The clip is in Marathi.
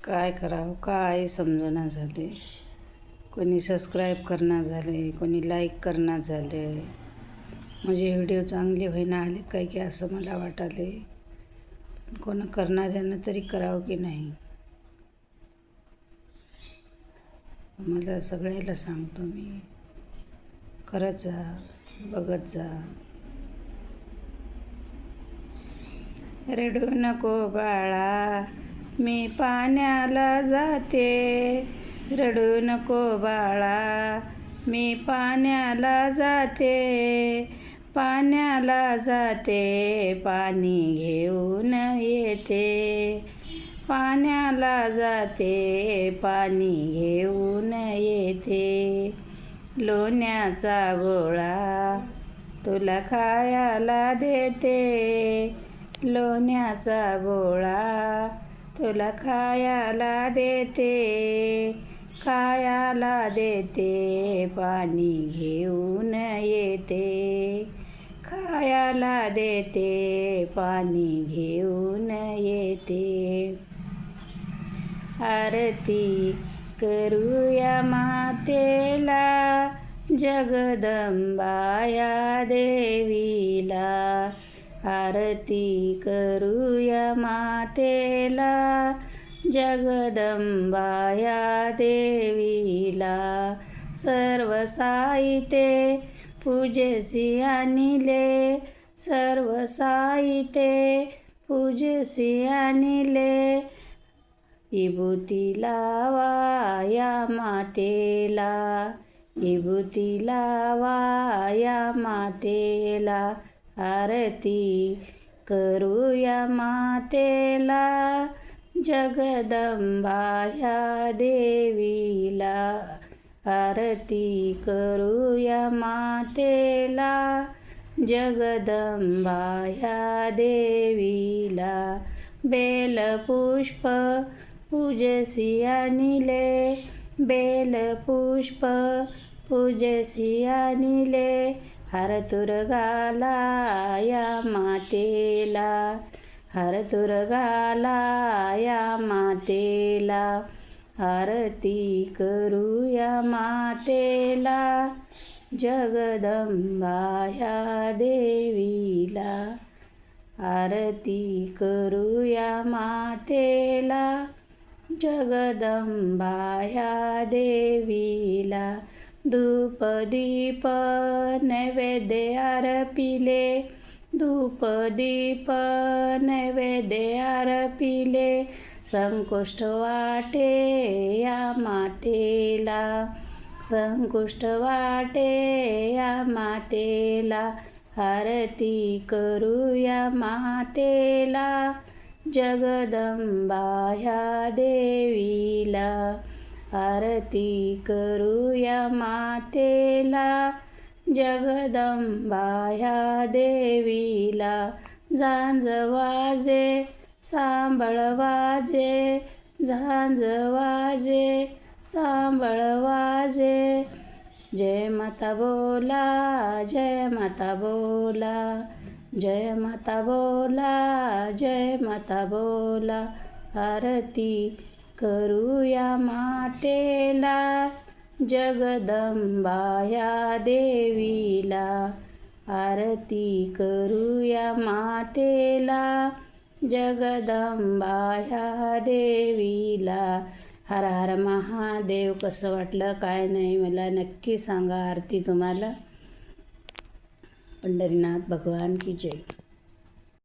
काय करावं काय समजना झाले. कोणी सबस्क्राईब करणार झाले, कोणी लाईक करणार झाले. म्हणजे व्हिडिओ चांगले होईना आले काय की असं मला वाटाले. कोण करणाऱ्यांना तरी करावं की नाही. मला सगळ्याला सांगतो मी, करत जा, बघत जा. रडू नको बाळा, मी पाण्याला जाते. रडू नको बाळा, मी पाण्याला जाते. पाण्याला जाते, पाणी घेऊन येते. पाण्याला जाते, पाणी घेऊन येते. लोण्याचा गोळा तुला खायला देते. लोण्याचा गोळा तुला खायला देते. खायला देते, पाणी घेऊन येते. खायला देते, पाणी घेऊन येते. आरती करूया मातेला, जगदंबा या देवीला. आरती करूया मातेला, जगदंबा या देवीला. सर्व साहित्य पूजेसी आणिले, सर्व साहित्य पूजेसी आणिले. विभूती लावा या मातेला, विभूती लावा या मातेला. आरती करूया मातेला, जगदंबा ह्या देवीला. आरती करूया मातेला, जगदंबा ह्या देवीला. बेलपुष्प पूजेसी आणिले, बेलपुष्प पूजेसी आणिले. हारतुर घाला या मातेला, हारतुर घाला या मातेला. आरती करूया मातेला, जगदंबा ह्या देवीला. आरती करूया मातेला, जगदंबा ह्या देवीला. धूप दीप नैवेद्य अर्पिले, धूप दीप नैवेद्य अर्पिले. संकुष्ट वाटे या मातेला, संकुष्ट वाटे या मातेला. आरती करूया मातेला, जगदंबा ह्या देवीला. आरती करूया मातेला, जगदंबा ह्या देवीला. झांज वाजे सांबळ वाजे, झांज वाजे सांबळ वाजे. जय माता बोला, जय माता बोला, जय माता बोला, जय माता बोला. आरती करूया मातेला, जगदंबा ह्या देवीला. आरती करूया मातेला, जगदंबा ह्या देवीला. हर हर महादेव. कसं वाटलं काय नाही मला नक्की सांगा. आरती तुम्हाला. पंढरीनाथ भगवान की जय.